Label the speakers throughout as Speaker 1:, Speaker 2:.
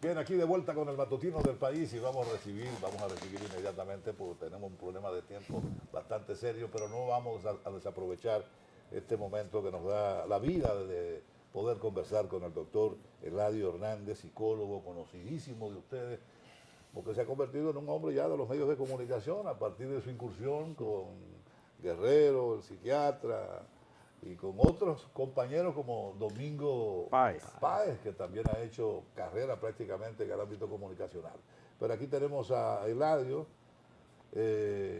Speaker 1: Bien, aquí de vuelta con el matutino del país y vamos a recibir inmediatamente, porque tenemos un problema de tiempo bastante serio, pero no vamos a desaprovechar este momento que nos da la vida de poder conversar con el doctor Eladio Hernández, psicólogo conocidísimo de ustedes, porque se ha convertido en un hombre ya de los medios de comunicación a partir de su incursión con Guerrero, el psiquiatra, y con otros compañeros como Domingo Páez, que también ha hecho carrera prácticamente en el ámbito comunicacional. Pero aquí tenemos a Eladio,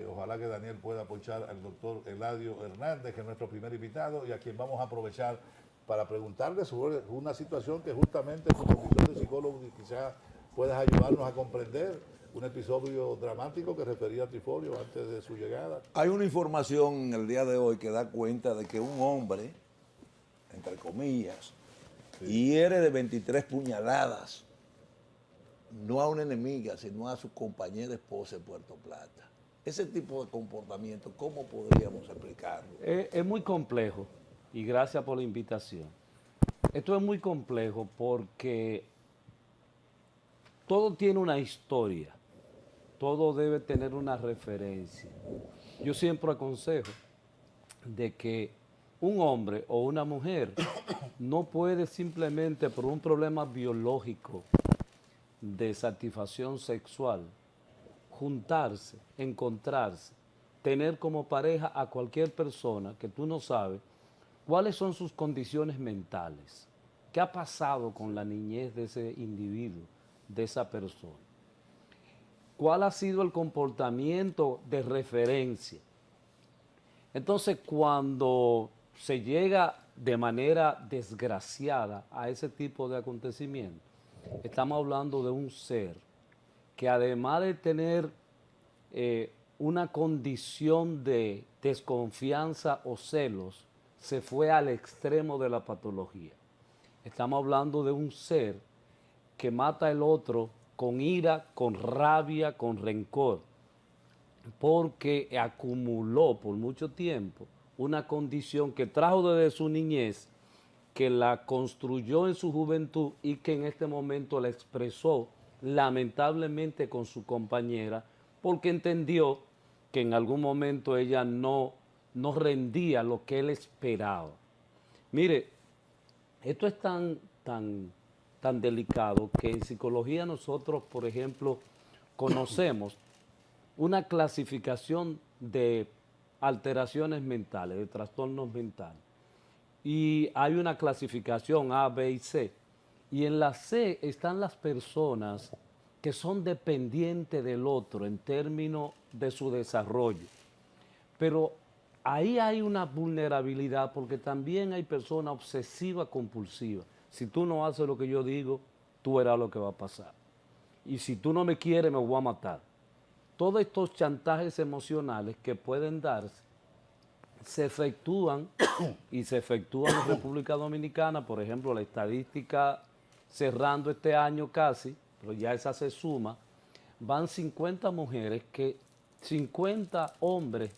Speaker 1: ojalá que Daniel pueda apoyar al doctor Eladio Hernández, que es nuestro primer invitado, y a quien vamos a aprovechar para preguntarle sobre una situación que justamente en su condición de psicólogo quizás puedas ayudarnos a comprender. Un episodio dramático que refería a Trifolio antes de su llegada.
Speaker 2: Hay una información en el día de hoy que da cuenta de que un hombre, entre comillas, hiere de 23 puñaladas, no a una enemiga, sino a su compañera esposa en Puerto Plata. Ese tipo de comportamiento, ¿cómo podríamos explicarlo?
Speaker 3: Es muy complejo, y gracias por la invitación. Esto es muy complejo porque todo tiene una historia. Todo debe tener una referencia. Yo siempre aconsejo de que un hombre o una mujer no puede simplemente por un problema biológico de satisfacción sexual juntarse, encontrarse, tener como pareja a cualquier persona que tú no sabes cuáles son sus condiciones mentales, qué ha pasado con la niñez de ese individuo, de esa persona. ¿Cuál ha sido el comportamiento de referencia? Entonces, cuando se llega de manera desgraciada a ese tipo de acontecimiento, estamos hablando de un ser que además de tener una condición de desconfianza o celos, se fue al extremo de la patología. Estamos hablando de un ser que mata al otro con ira, con rabia, con rencor, porque acumuló por mucho tiempo una condición que trajo desde su niñez, que la construyó en su juventud y que en este momento la expresó lamentablemente con su compañera, porque entendió que en algún momento ella no rendía lo que él esperaba. Mire, esto es tan delicado que en psicología nosotros, por ejemplo, conocemos una clasificación de alteraciones mentales, de trastornos mentales. Y hay una clasificación A, B y C. Y en la C están las personas que son dependientes del otro en términos de su desarrollo. Pero ahí hay una vulnerabilidad porque también hay personas obsesivas compulsivas. Si tú no haces lo que yo digo, tú verás lo que va a pasar. Y si tú no me quieres, me voy a matar. Todos estos chantajes emocionales que pueden darse se efectúan y se efectúan en República Dominicana. Por ejemplo, la estadística cerrando este año casi, pero ya esa se suma, van 50 mujeres, 50 hombres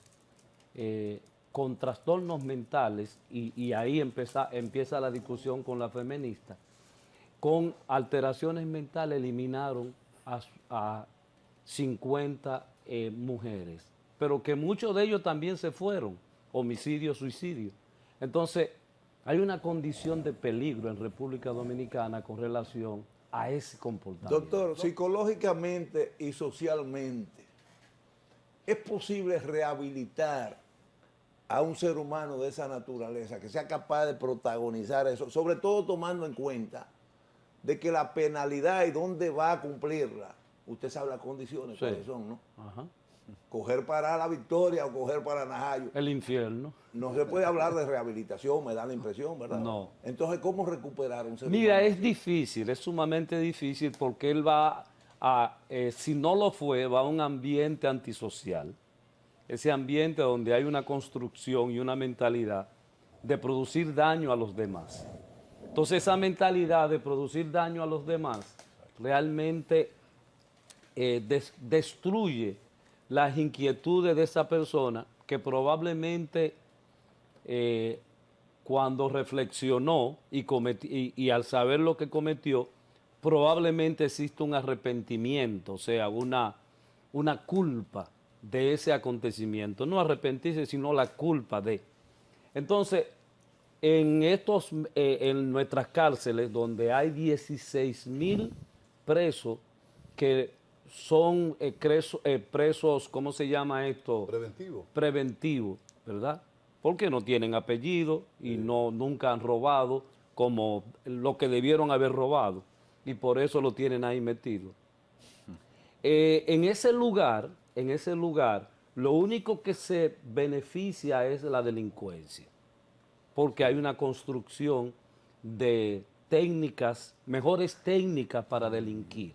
Speaker 3: con trastornos mentales, y ahí empieza la discusión con la feminista, con alteraciones mentales eliminaron a 50 mujeres, pero que muchos de ellos también se fueron, homicidio, suicidio. Entonces, hay una condición de peligro en República Dominicana con relación a ese comportamiento.
Speaker 2: Doctor, psicológicamente y socialmente, ¿es posible rehabilitar a un ser humano de esa naturaleza, que sea capaz de protagonizar eso, sobre todo tomando en cuenta de que la penalidad y dónde va a cumplirla, usted sabe las condiciones,
Speaker 3: Sí.
Speaker 2: cuáles son, ¿no?
Speaker 3: Ajá.
Speaker 2: Coger para la Victoria o coger para Najayo.
Speaker 3: El infierno.
Speaker 2: No se puede hablar de rehabilitación, me da la impresión, ¿verdad?
Speaker 3: No.
Speaker 2: Entonces, ¿cómo recuperar un ser
Speaker 3: Mira,
Speaker 2: humano?
Speaker 3: es difícil, es sumamente difícil porque él va si no lo fue, va a un ambiente antisocial. Ese ambiente donde hay una construcción y una mentalidad de producir daño a los demás. Entonces esa mentalidad de producir daño a los demás realmente destruye las inquietudes de esa persona que probablemente cuando reflexionó y al saber lo que cometió, probablemente existe un arrepentimiento, o sea, una culpa de ese acontecimiento. No arrepentirse, sino la culpa de. Entonces, en nuestras cárceles, donde hay 16,000 presos que son presos, ¿cómo se llama esto?
Speaker 1: Preventivo.
Speaker 3: Preventivos, ¿verdad? Porque no tienen apellido y nunca han robado como lo que debieron haber robado, y por eso lo tienen ahí metido. En ese lugar, lo único que se beneficia es la delincuencia, porque hay una construcción de técnicas, mejores técnicas para delinquir.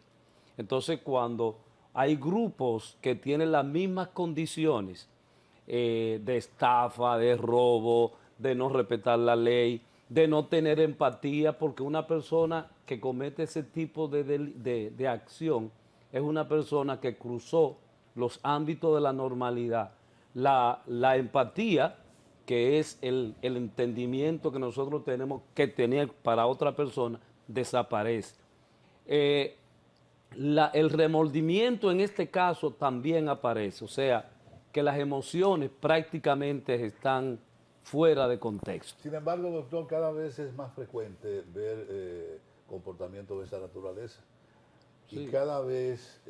Speaker 3: Entonces, cuando hay grupos que tienen las mismas condiciones de estafa, de robo, de no respetar la ley, de no tener empatía, porque una persona que comete ese tipo de acción es una persona que cruzó los ámbitos de la normalidad. La empatía, que es el entendimiento que nosotros tenemos que tener para otra persona, desaparece. El remordimiento en este caso también aparece, o sea, que las emociones prácticamente están fuera de contexto.
Speaker 1: Sin embargo, doctor, cada vez es más frecuente ver comportamientos de esa naturaleza.
Speaker 3: Sí.
Speaker 1: Y cada vez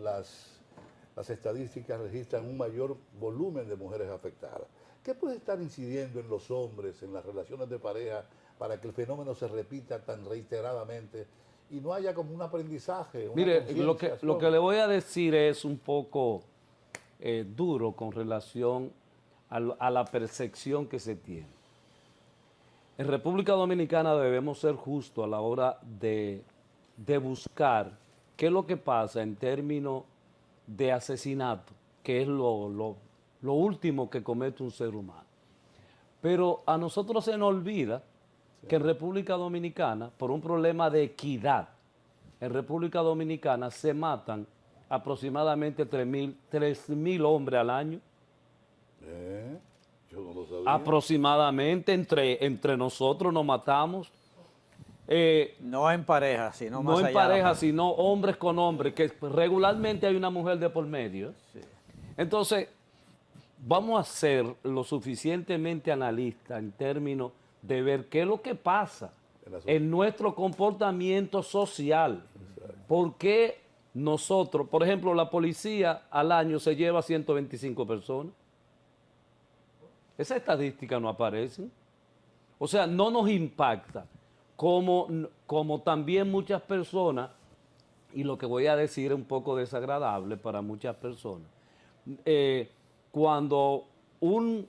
Speaker 1: las estadísticas registran un mayor volumen de mujeres afectadas. ¿Qué puede estar incidiendo en los hombres, en las relaciones de pareja, para que el fenómeno se repita tan reiteradamente y no haya como un aprendizaje?
Speaker 3: Mire, lo que le voy a decir es un poco duro con relación a la percepción que se tiene. En República Dominicana debemos ser justos a la hora de buscar qué es lo que pasa en términos de asesinato, que es lo último que comete un ser humano. Pero a nosotros se nos olvida que en República Dominicana, por un problema de equidad, en República Dominicana se matan aproximadamente 3,000 hombres al año.
Speaker 1: Yo no lo sabía.
Speaker 3: Aproximadamente entre nosotros nos matamos.
Speaker 4: No en pareja, sino más
Speaker 3: No en
Speaker 4: allá.
Speaker 3: pareja, sino hombres con hombres, que regularmente hay una mujer de por medio.
Speaker 4: Sí.
Speaker 3: Entonces, vamos a ser lo suficientemente analistas en términos de ver qué es lo que pasa en nuestro comportamiento social. ¿Por qué nosotros, por ejemplo, la policía al año se lleva 125 personas? Esa estadística no aparece. O sea, no nos impacta. Como también muchas personas, y lo que voy a decir es un poco desagradable para muchas personas, cuando un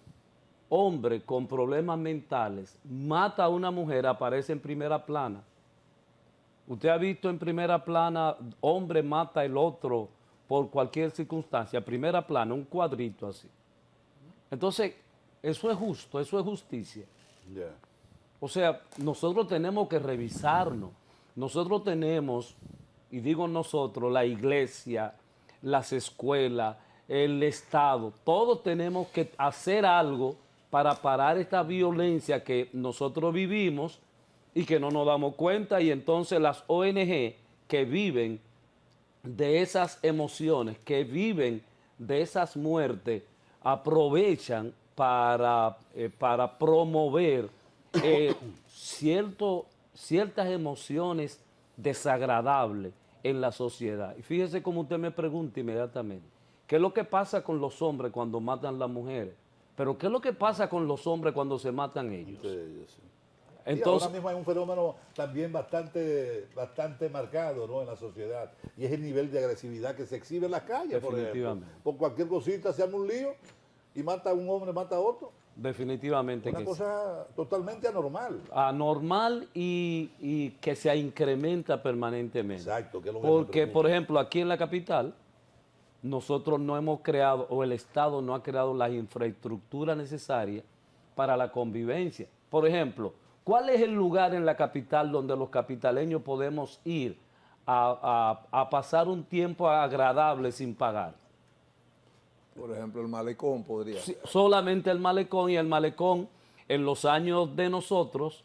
Speaker 3: hombre con problemas mentales mata a una mujer, aparece en primera plana. Usted ha visto en primera plana, hombre mata al otro por cualquier circunstancia, primera plana, un cuadrito así. Entonces, eso es justo, eso es justicia.
Speaker 1: Yeah.
Speaker 3: O sea, nosotros tenemos que revisarnos. Nosotros tenemos, y digo nosotros, la iglesia, las escuelas, el Estado, todos tenemos que hacer algo para parar esta violencia que nosotros vivimos y que no nos damos cuenta, y entonces las ONG que viven de esas emociones, que viven de esas muertes, aprovechan para promover ciertas emociones desagradables en la sociedad. Y fíjese como usted me pregunta inmediatamente, ¿qué es lo que pasa con los hombres cuando matan a las mujeres? Pero ¿qué es lo que pasa con los hombres cuando se matan ellos?
Speaker 1: Sí.
Speaker 3: Entonces,
Speaker 1: ahora mismo hay un fenómeno también bastante marcado, ¿no?, en la sociedad, y es el nivel de agresividad que se exhibe en las calles, por ejemplo.
Speaker 3: Definitivamente.
Speaker 1: Por cualquier cosita se arma un lío y mata a un hombre, mata a otro.
Speaker 3: definitivamente
Speaker 1: Una
Speaker 3: que
Speaker 1: cosa totalmente anormal.
Speaker 3: anormal y que se incrementa permanentemente.
Speaker 1: Exacto, que es lo que
Speaker 3: Porque,
Speaker 1: me preocupa.
Speaker 3: por ejemplo, aquí en la capital, nosotros no hemos creado, o el Estado no ha creado la infraestructura necesaria para la convivencia. Por ejemplo, ¿cuál es el lugar en la capital donde los capitaleños podemos ir a pasar un tiempo agradable sin pagar?
Speaker 2: Por ejemplo, el malecón podría.
Speaker 3: Sí, solamente el malecón, y el malecón en los años de nosotros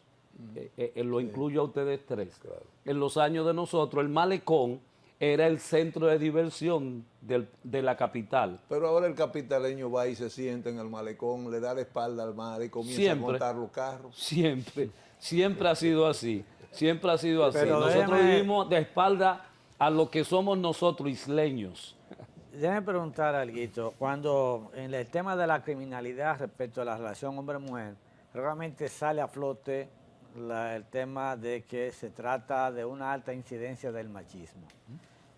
Speaker 3: lo incluyo a ustedes tres. Claro. En los años de nosotros, el malecón era el centro de diversión de la capital.
Speaker 2: Pero ahora el capitaleño va y se sienta en el malecón, le da la espalda al mar y comienza a montar los carros.
Speaker 3: Siempre ha sido así. Siempre ha sido así.
Speaker 4: Pero
Speaker 3: nosotros vivimos de espalda a lo que somos nosotros, isleños.
Speaker 4: Déjeme preguntar algo. Cuando en el tema de la criminalidad respecto a la relación hombre-mujer, realmente sale a flote el tema de que se trata de una alta incidencia del machismo.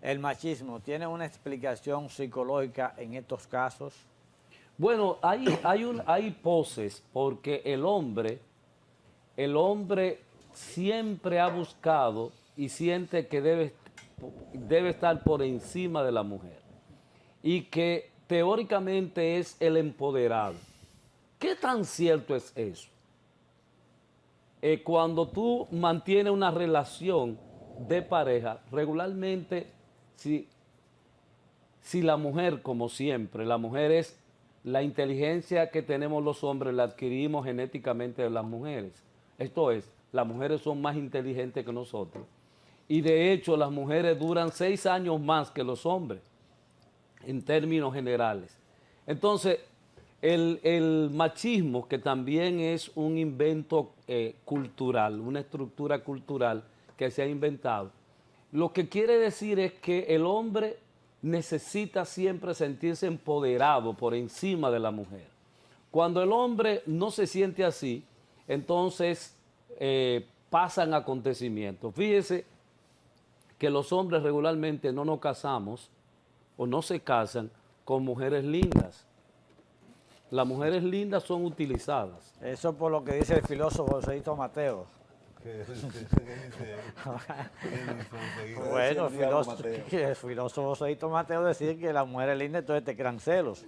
Speaker 4: ¿El machismo tiene una explicación psicológica en estos casos?
Speaker 3: Bueno, hay poses, porque el hombre siempre ha buscado y siente que debe estar por encima de la mujer y que teóricamente es el empoderado. ¿Qué tan cierto es eso? Cuando tú mantienes una relación de pareja, regularmente, si la mujer, como siempre, la mujer es la inteligencia que tenemos los hombres, la adquirimos genéticamente de las mujeres. Esto es, las mujeres son más inteligentes que nosotros. Y de hecho, las mujeres duran 6 años más que los hombres, en términos generales. Entonces, el machismo, que también es un invento cultural, una estructura cultural que se ha inventado, lo que quiere decir es que el hombre necesita siempre sentirse empoderado por encima de la mujer. Cuando el hombre no se siente así, entonces pasan acontecimientos. Fíjese que los hombres regularmente no nos casamos o no se casan con mujeres lindas. Las mujeres lindas son utilizadas.
Speaker 4: Eso por lo que dice el filósofo Joséito Mateo.
Speaker 1: ¿Qué dice?
Speaker 4: Bueno, el filósofo Joséito Mateo decía que las mujeres lindas entonces te crean celos.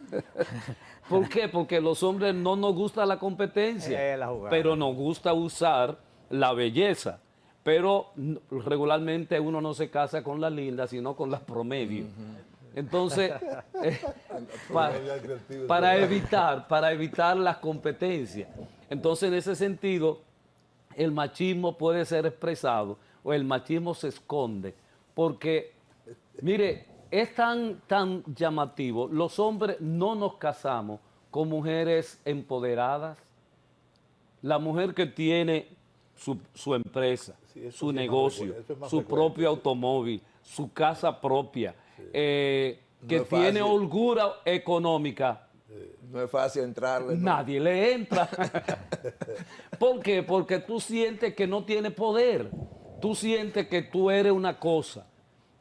Speaker 3: ¿Por qué? Porque los hombres no nos gusta la competencia, pero nos gusta usar la belleza. Pero regularmente uno no se casa con las lindas, sino con las promedio. Entonces, para evitar las competencias. Entonces, en ese sentido, el machismo puede ser expresado o el machismo se esconde. Porque, mire, es tan llamativo. Los hombres no nos casamos con mujeres empoderadas. La mujer que tiene su empresa, su negocio, su propio automóvil, su casa propia, que tiene holgura económica.
Speaker 2: No es fácil entrarle.
Speaker 3: Nadie le entra. ¿Por qué? Porque tú sientes que no tiene poder. Tú sientes que tú eres una cosa.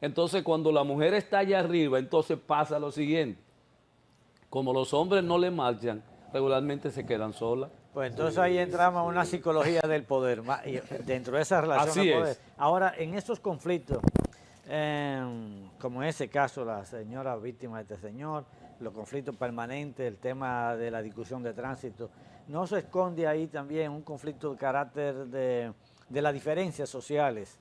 Speaker 3: Entonces, cuando la mujer está allá arriba, entonces pasa lo siguiente. Como los hombres no le marchan, regularmente se quedan solas.
Speaker 4: Pues entonces ahí entramos a una psicología del poder, dentro de esa relación de poder. Ahora, en estos conflictos, como en ese caso, la señora víctima de este señor, los conflictos permanentes, el tema de la discusión de tránsito, ¿no se esconde ahí también un conflicto de carácter de las diferencias sociales,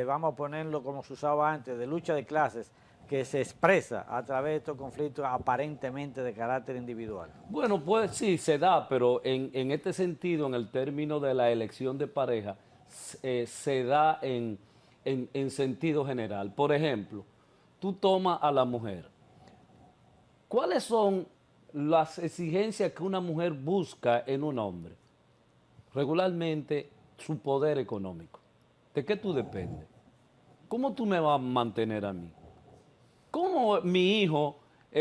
Speaker 4: vamos a ponerlo como se usaba antes, de lucha de clases, que se expresa a través de estos conflictos aparentemente de carácter individual?
Speaker 3: Bueno, pues sí, se da, pero en este sentido, en el término de la elección de pareja, se da en sentido general. Por ejemplo, tú tomas a la mujer. ¿Cuáles son las exigencias que una mujer busca en un hombre? Regularmente, su poder económico. ¿De qué tú dependes? ¿Cómo tú me vas a mantener a mí? ¿Cómo mi hijo,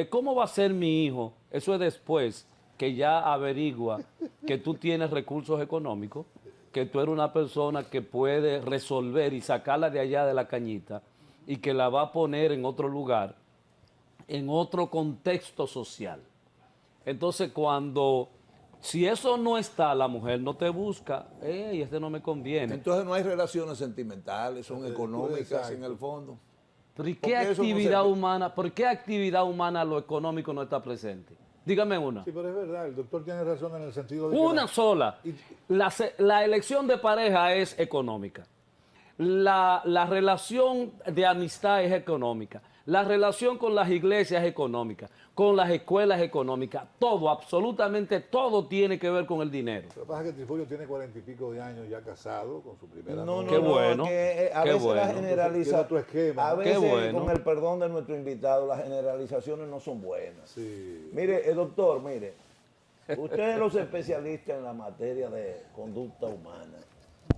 Speaker 3: cómo va a ser mi hijo? Eso es después que ya averigua que tú tienes recursos económicos, que tú eres una persona que puede resolver y sacarla de allá de la cañita y que la va a poner en otro lugar, en otro contexto social. Entonces, si eso no está, la mujer no te busca, este no me conviene.
Speaker 2: Entonces no hay relaciones sentimentales, son económicas en el fondo.
Speaker 3: ¿Pero y qué actividad humana, por qué actividad humana lo económico no está presente? Dígame una.
Speaker 1: Sí, pero es verdad, el doctor tiene razón en el sentido de
Speaker 3: una sola. La elección de pareja es económica. La relación de amistad es económica. La relación con las iglesias económicas, con las escuelas económicas, todo, absolutamente todo tiene que ver con el dinero.
Speaker 1: Lo que pasa es que Trifolio tiene 40 y pico de años ya casado con su primera
Speaker 2: No,
Speaker 1: novia.
Speaker 3: Qué bueno,
Speaker 2: que a
Speaker 3: qué
Speaker 2: veces
Speaker 3: bueno.
Speaker 2: la generalización,
Speaker 1: Tiene otro esquema,
Speaker 2: a
Speaker 1: ¿no?
Speaker 3: Qué
Speaker 2: veces,
Speaker 3: bueno.
Speaker 2: con el perdón de nuestro invitado, las generalizaciones no son buenas.
Speaker 1: Sí.
Speaker 2: Mire, doctor, mire, ustedes los especialistas en la materia de conducta humana,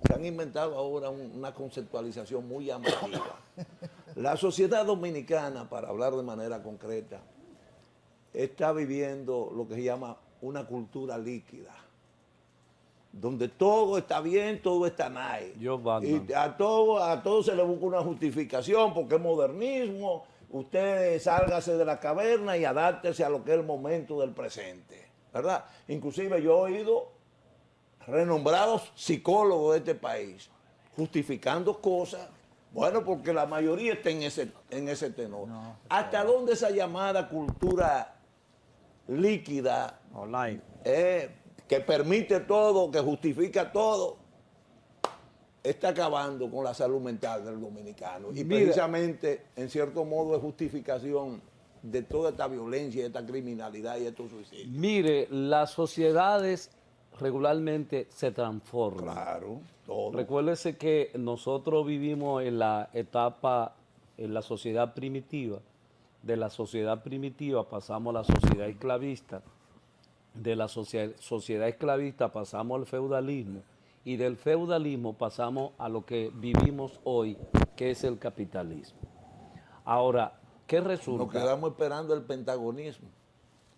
Speaker 2: se han inventado ahora una conceptualización muy llamativa. La sociedad dominicana, para hablar de manera concreta, está viviendo lo que se llama una cultura líquida, donde todo está bien, todo está nice.
Speaker 3: Yo, Batman.
Speaker 2: Y a todo se le busca una justificación porque es modernismo. Usted sálgase de la caverna y adáptese a lo que es el momento del presente, ¿verdad? Inclusive yo he oído renombrados psicólogos de este país justificando cosas, bueno, porque la mayoría está en ese tenor.
Speaker 4: No,
Speaker 2: ¿Hasta dónde esa llamada cultura líquida
Speaker 4: Online.
Speaker 2: que permite todo, que justifica todo, está acabando con la salud mental del dominicano? Y
Speaker 3: Mira,
Speaker 2: precisamente, en cierto modo, es justificación de toda esta violencia, esta criminalidad y estos suicidios.
Speaker 3: Mire, las sociedades regularmente se transforman.
Speaker 2: Claro, todo.
Speaker 3: Recuérdese que nosotros vivimos en la etapa, en la sociedad primitiva. De la sociedad primitiva pasamos a la sociedad esclavista. De la sociedad esclavista pasamos al feudalismo. Y del feudalismo pasamos a lo que vivimos hoy, que es el capitalismo. Ahora, ¿qué resulta?
Speaker 2: Nos quedamos esperando el pentagonismo.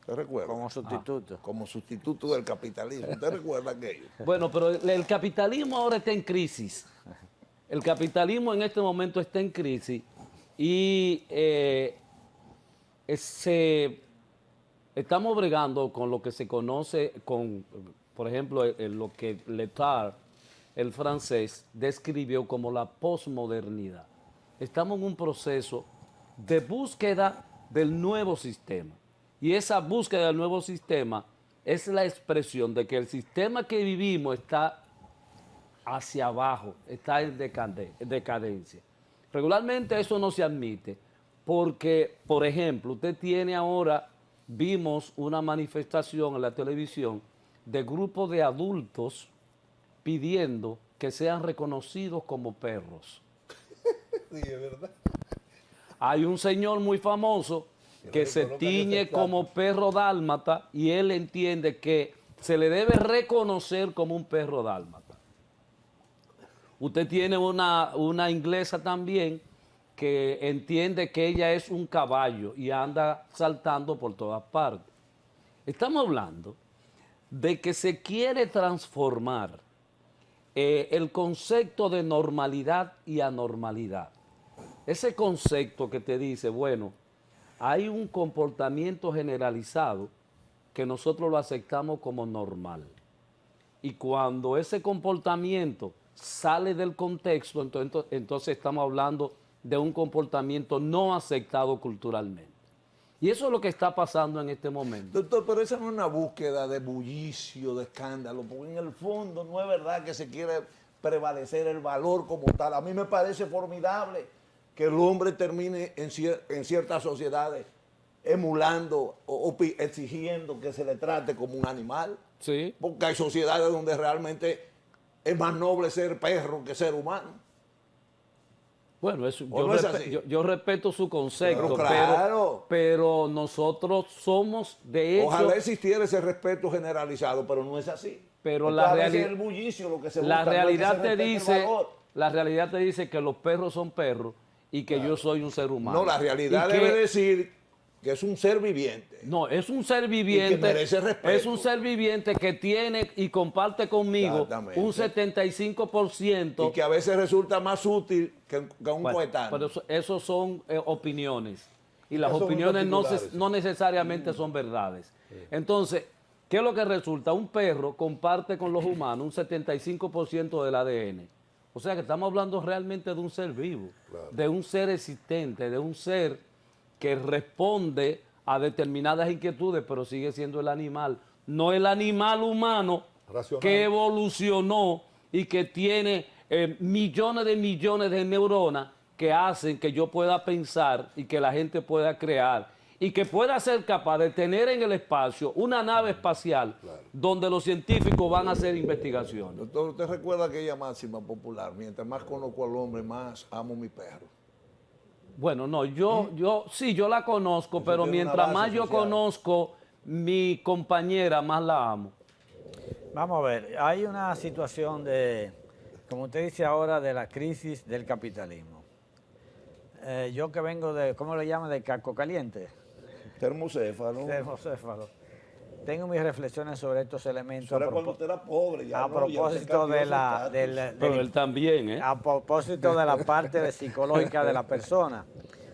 Speaker 2: ¿Usted recuerda?
Speaker 4: Como sustituto.
Speaker 2: Como sustituto del capitalismo. ¿Usted recuerda aquello?
Speaker 3: Bueno, pero el capitalismo ahora está en crisis. El capitalismo en este momento está en crisis y estamos bregando con lo que se conoce con, por ejemplo, lo que Letard, el francés, describió como la posmodernidad. Estamos en un proceso de búsqueda del nuevo sistema. Y esa búsqueda del nuevo sistema es la expresión de que el sistema que vivimos está hacia abajo, está en decadencia. Regularmente eso no se admite porque, por ejemplo, usted tiene ahora, vimos una manifestación en la televisión de grupos de adultos pidiendo que sean reconocidos como perros.
Speaker 1: Sí, es verdad.
Speaker 3: Hay un señor muy famoso que se tiñe como perro dálmata y él entiende que se le debe reconocer como un perro dálmata. Usted tiene una inglesa también que entiende que ella es un caballo y anda saltando por todas partes. Estamos hablando de que se quiere transformar el concepto de normalidad y anormalidad. Ese concepto que te dice, bueno, hay un comportamiento generalizado que nosotros lo aceptamos como normal. Y cuando ese comportamiento sale del contexto, entonces estamos hablando de un comportamiento no aceptado culturalmente. Y eso es lo que está pasando en este momento.
Speaker 2: Doctor, pero esa no es una búsqueda de bullicio, de escándalo, porque en el fondo no es verdad que se quiere prevalecer el valor como tal. A mí me parece formidable que el hombre termine en ciertas sociedades emulando o exigiendo que se le trate como un animal.
Speaker 3: Sí.
Speaker 2: Porque hay sociedades donde realmente es más noble ser perro que ser humano.
Speaker 3: Bueno, eso,
Speaker 2: ¿O no es así?
Speaker 3: yo respeto su concepto,
Speaker 2: Claro.
Speaker 3: pero nosotros somos de hecho...
Speaker 2: Ojalá existiera ese respeto generalizado, pero no es así.
Speaker 3: Pero
Speaker 2: Entonces,
Speaker 3: la
Speaker 2: a veces
Speaker 3: realidad-
Speaker 2: el bullicio lo que se
Speaker 3: La
Speaker 2: busca, no es que
Speaker 3: realidad
Speaker 2: se
Speaker 3: te
Speaker 2: respete el
Speaker 3: dice,
Speaker 2: valor.
Speaker 3: la realidad te dice que los perros son perros y que yo soy un ser humano.
Speaker 2: No, la realidad
Speaker 3: Y que-
Speaker 2: debe decir que es un ser viviente.
Speaker 3: No, es un ser viviente.
Speaker 2: merece respeto.
Speaker 3: Es un ser viviente que tiene y comparte conmigo
Speaker 2: Exactamente.
Speaker 3: un 75%.
Speaker 2: Y que a veces resulta más útil que un
Speaker 3: Bueno,
Speaker 2: coetáneo.
Speaker 3: pero eso son opiniones. Y las
Speaker 1: Esos son
Speaker 3: opiniones
Speaker 1: particulares.
Speaker 3: no necesariamente son verdades. Entonces, ¿qué es lo que resulta? Un perro comparte con los humanos un 75% del ADN. O sea que estamos hablando realmente de un ser vivo, de un ser existente, de un ser que responde a determinadas inquietudes, pero sigue siendo el animal. No el animal humano
Speaker 1: Racional.
Speaker 3: que evolucionó y que tiene millones de neuronas que hacen que yo pueda pensar y que la gente pueda crear y que pueda ser capaz de tener en el espacio una nave espacial donde los científicos van a hacer investigaciones.
Speaker 2: Doctor, ¿usted recuerda aquella máxima popular? Mientras más conozco al hombre, más amo a mi perro.
Speaker 3: Bueno, no, sí, yo la conozco,
Speaker 2: Eso
Speaker 3: pero
Speaker 2: tiene una
Speaker 3: mientras
Speaker 2: base
Speaker 3: más yo
Speaker 2: social.
Speaker 3: conozco mi compañera, más la amo.
Speaker 4: Vamos a ver, hay una situación de, como usted dice ahora, de la crisis del capitalismo. Yo que vengo de, ¿cómo le llaman? De Caco Caliente.
Speaker 2: Termocéfalo.
Speaker 4: Termocéfalo. Tengo mis reflexiones sobre estos elementos.
Speaker 2: Eso era cuando usted era pobre. Ya
Speaker 4: A
Speaker 2: no, ya se
Speaker 4: propósito
Speaker 2: cambió
Speaker 4: de
Speaker 2: ese
Speaker 4: la,
Speaker 2: estatus.
Speaker 3: Pero él también, ¿eh?
Speaker 4: a propósito de la parte psicológica de la persona.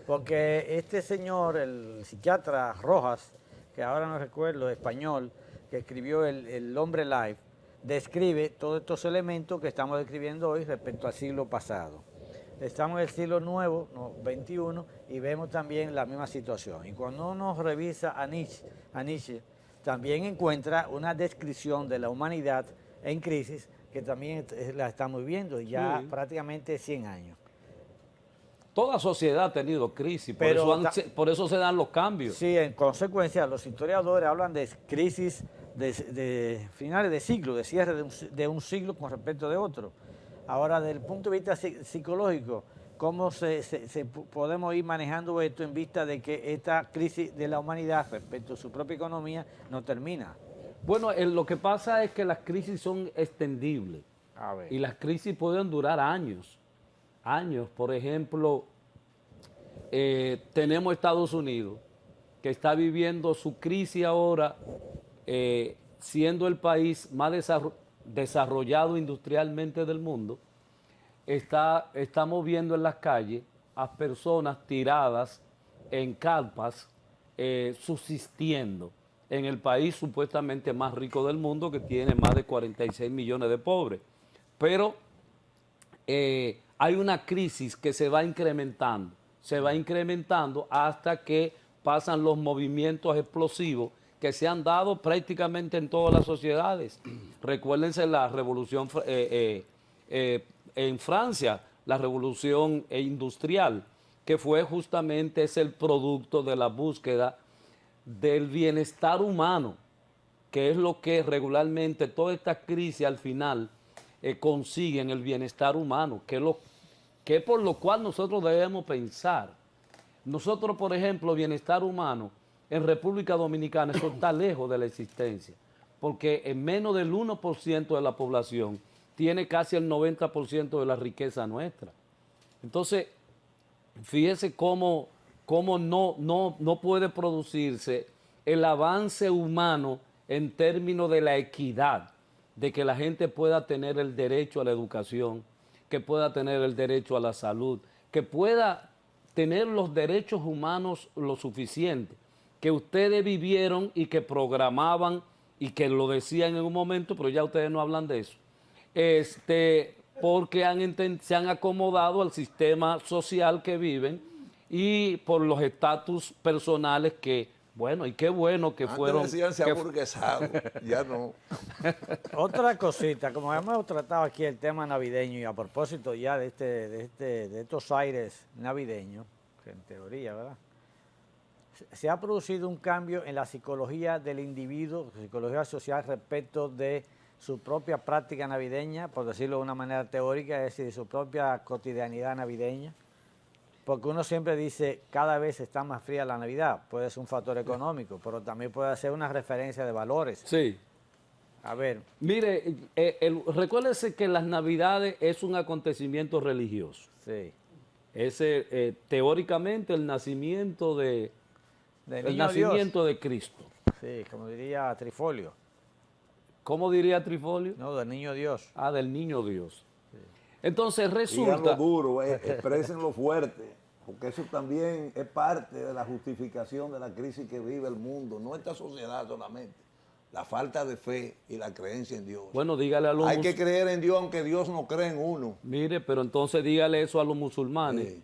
Speaker 4: Porque este señor, el psiquiatra Rojas, que ahora no recuerdo, español, que escribió el Hombre Life, describe todos estos elementos que estamos describiendo hoy respecto al siglo pasado. Estamos en el siglo nuevo, no, 21, y vemos también la misma situación. Y cuando uno revisa a Nietzsche, también encuentra una descripción de la humanidad en crisis que también la estamos viviendo ya prácticamente 100 años.
Speaker 3: Toda sociedad ha tenido crisis,
Speaker 4: Pero
Speaker 3: por eso se dan los cambios.
Speaker 4: Sí, en consecuencia, los historiadores hablan de crisis de finales de siglo, de cierre de un siglo con respecto de otro. Ahora, desde el punto de vista psicológico, ¿cómo podemos ir manejando esto en vista de que esta crisis de la humanidad respecto a su propia economía no termina?
Speaker 3: Bueno, lo que pasa es que las crisis son extendibles
Speaker 4: A ver.
Speaker 3: y las crisis pueden durar años. Por ejemplo, tenemos Estados Unidos, que está viviendo su crisis ahora, siendo el país más desarrollado industrialmente del mundo. Estamos viendo en las calles a personas tiradas en carpas, subsistiendo en el país supuestamente más rico del mundo, que tiene más de 46 millones de pobres. Pero hay una crisis que se va incrementando hasta que pasan los movimientos explosivos que se han dado prácticamente en todas las sociedades. Recuérdense la revolución en Francia, la revolución industrial, que fue justamente el producto de la búsqueda del bienestar humano, que es lo que regularmente todas estas crisis al final consiguen, el bienestar humano, que es por lo cual nosotros debemos pensar. Nosotros, por ejemplo, bienestar humano en República Dominicana, eso está lejos de la existencia, porque en menos del 1% de la población tiene casi el 90% de la riqueza nuestra. Entonces, fíjese cómo no puede producirse el avance humano en términos de la equidad, de que la gente pueda tener el derecho a la educación, que pueda tener el derecho a la salud, que pueda tener los derechos humanos lo suficiente, que ustedes vivieron y que programaban y que lo decían en un momento, pero ya ustedes no hablan de eso, porque se han acomodado al sistema social que viven y por los estatus personales que, bueno, y qué bueno que fueron...
Speaker 2: Antes decían se aburguesado, ya no.
Speaker 4: Otra cosita, como hemos tratado aquí el tema navideño y a propósito ya de estos aires navideños, que en teoría, ¿verdad? Se ha producido un cambio en la psicología del individuo, psicología social respecto de su propia práctica navideña, por decirlo de una manera teórica, es decir, su propia cotidianidad navideña. Porque uno siempre dice, cada vez está más fría la Navidad, puede ser un factor económico, pero también puede ser una referencia de valores.
Speaker 3: Sí.
Speaker 4: A ver.
Speaker 3: Mire, recuérdese que las Navidades es un acontecimiento religioso.
Speaker 4: Sí.
Speaker 3: Es teóricamente el nacimiento de Cristo.
Speaker 4: Sí, como diría Trifolio.
Speaker 3: ¿Cómo diría Trifolio?
Speaker 4: No, del niño Dios.
Speaker 3: Ah, del niño Dios. Sí. Entonces
Speaker 2: Díganlo
Speaker 3: resulta...
Speaker 2: duro, exprésenlo fuerte, porque eso también es parte de la justificación de la crisis que vive el mundo, no esta sociedad solamente. La falta de fe y la creencia en Dios.
Speaker 3: Bueno, dígale a los
Speaker 2: Hay que creer en Dios aunque Dios no cree en uno.
Speaker 3: Mire, pero entonces dígale eso a los musulmanes.
Speaker 2: Sí.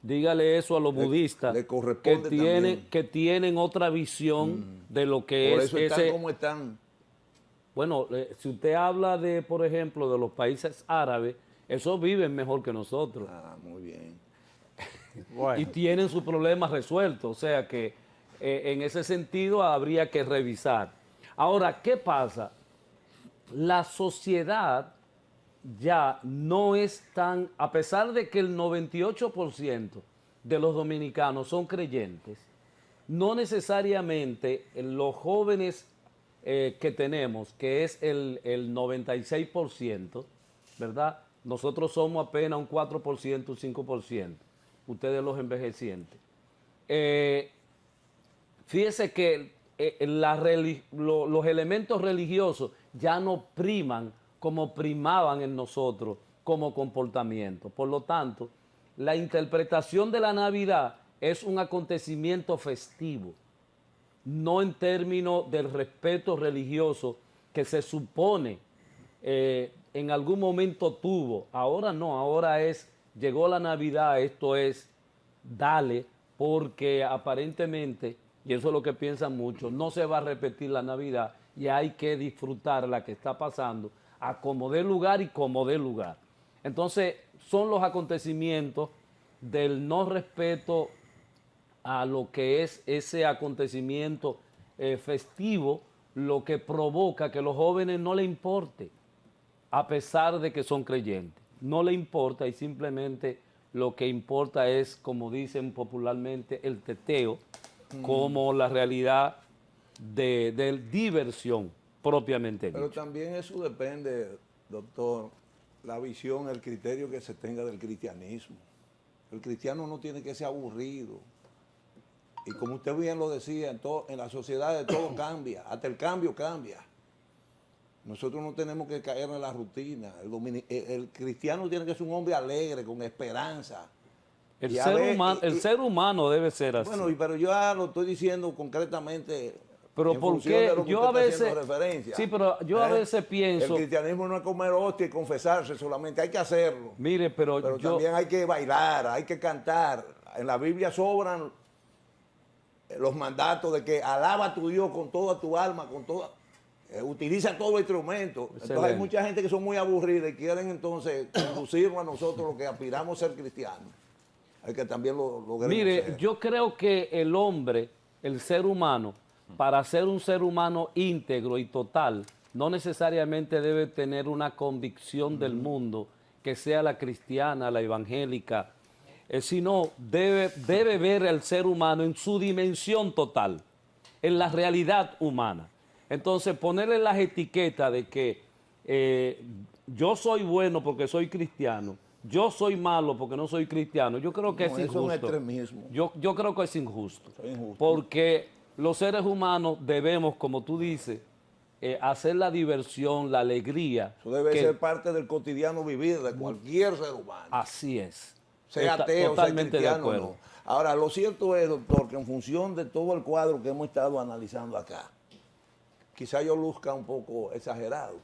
Speaker 3: Dígale eso a los budistas
Speaker 2: le corresponde
Speaker 3: que tienen otra visión de lo que
Speaker 2: Por
Speaker 3: es
Speaker 2: eso están como están.
Speaker 3: Bueno, si usted habla de, por ejemplo, de los países árabes, esos viven mejor que nosotros.
Speaker 2: Ah, muy bien.
Speaker 4: Bueno.
Speaker 3: y tienen sus problemas resueltos. O sea que en ese sentido habría que revisar. Ahora, ¿qué pasa? La sociedad ya no es tan, a pesar de que el 98% de los dominicanos son creyentes, no necesariamente los jóvenes que tenemos, que es el 96%, ¿verdad? Nosotros somos apenas un 4%, un 5%, ustedes los envejecientes. Fíjese que los elementos religiosos ya no priman como primaban en nosotros como comportamiento. Por lo tanto, la interpretación de la Navidad es un acontecimiento festivo, no en términos del respeto religioso que se supone en algún momento tuvo. Ahora no, ahora llegó la Navidad, esto es, dale, porque aparentemente, y eso es lo que piensan muchos, no se va a repetir la Navidad y hay que disfrutar la que está pasando a como dé lugar y como dé lugar. Entonces, son los acontecimientos del no respeto a lo que es ese acontecimiento festivo, lo que provoca que los jóvenes no le importe, a pesar de que son creyentes. No le importa y simplemente lo que importa es, como dicen popularmente, el teteo, como la realidad de diversión propiamente
Speaker 2: Pero
Speaker 3: dicha.
Speaker 2: también eso depende, doctor, la visión, el criterio que se tenga del cristianismo. El cristiano no tiene que ser aburrido. Y como usted bien lo decía, en la sociedad todo cambia, hasta el cambio cambia. Nosotros no tenemos que caer en la rutina. El cristiano tiene que ser un hombre alegre, con esperanza.
Speaker 3: El ser humano debe ser así.
Speaker 2: Bueno, pero yo lo estoy diciendo concretamente.
Speaker 3: Pero
Speaker 2: en
Speaker 3: ¿por
Speaker 2: función
Speaker 3: qué?
Speaker 2: de lo que
Speaker 3: Yo
Speaker 2: usted
Speaker 3: a
Speaker 2: está haciendo
Speaker 3: veces,
Speaker 2: referencia.
Speaker 3: sí, pero yo a veces pienso,
Speaker 2: El cristianismo no es comer hostia y confesarse solamente, hay que hacerlo.
Speaker 3: mire, pero yo,
Speaker 2: También hay que bailar, hay que cantar. En la Biblia sobran los mandatos de que alaba a tu Dios con toda tu alma, con toda, utiliza todo el instrumento. Entonces
Speaker 3: Excelente.
Speaker 2: hay mucha gente que son muy aburridas y quieren entonces conducirnos a nosotros los que aspiramos a ser cristianos. Hay que también lo logremos
Speaker 3: mire,
Speaker 2: ser.
Speaker 3: yo creo que el hombre, el ser humano, para ser un ser humano íntegro y total, no necesariamente debe tener una convicción del mundo que sea la cristiana, la evangélica, sino debe ver al ser humano en su dimensión total, en la realidad humana. Entonces, ponerle las etiquetas de que yo soy bueno porque soy cristiano, yo soy malo porque no soy cristiano, yo creo que es
Speaker 2: No, eso es un
Speaker 3: injusto.
Speaker 2: extremismo.
Speaker 3: Yo creo que es injusto.
Speaker 2: Es injusto.
Speaker 3: Porque los seres humanos debemos, como tú dices, hacer la diversión, la alegría.
Speaker 2: Eso debe
Speaker 3: que-
Speaker 2: ser parte del cotidiano vivir de cualquier ser humano.
Speaker 3: Así es.
Speaker 2: Sea ateo, sea
Speaker 3: Totalmente de
Speaker 2: cristiano,
Speaker 3: acuerdo.
Speaker 2: no. Ahora, lo cierto es, doctor, que en función de todo el cuadro que hemos estado analizando acá, quizá yo luzca un poco exagerado.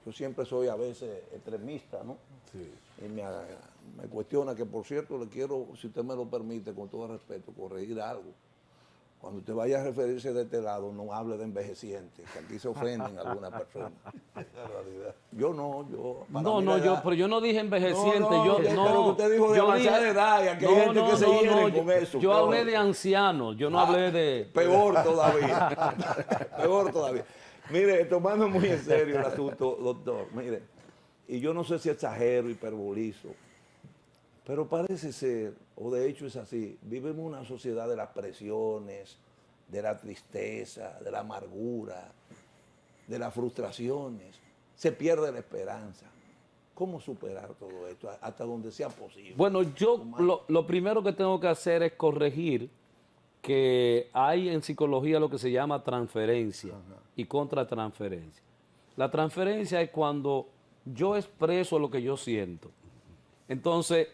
Speaker 2: Yo siempre soy a veces extremista, ¿no?
Speaker 1: Sí.
Speaker 2: Y me cuestiona que, por cierto, le quiero, si usted me lo permite, con todo respeto, corregir algo. Cuando usted vaya a referirse de este lado, no hable de envejecientes, que aquí se ofenden algunas personas. Yo no, yo... para
Speaker 3: No,
Speaker 2: mí
Speaker 3: no,
Speaker 2: la edad-
Speaker 3: pero yo no dije envejeciente.
Speaker 2: No,
Speaker 3: yo
Speaker 2: pero
Speaker 3: no.
Speaker 2: que usted dijo de
Speaker 3: yo
Speaker 2: avanzada edad, y aquí hay gente que se hiere con eso.
Speaker 3: Yo
Speaker 2: Peor.
Speaker 3: hablé de ancianos, yo no hablé de...
Speaker 2: Peor todavía. Peor todavía. Mire, tomando muy en serio el asunto, doctor, mire, y yo no sé si exagero, hiperbolizo, pero parece ser, o de hecho es así, vivimos una sociedad de las presiones, de la tristeza, de la amargura, de las frustraciones. Se pierde la esperanza. ¿Cómo superar todo esto hasta donde sea posible?
Speaker 3: Bueno, yo lo primero que tengo que hacer es corregir que hay en psicología lo que se llama transferencia y contratransferencia. La transferencia es cuando yo expreso lo que yo siento. Entonces,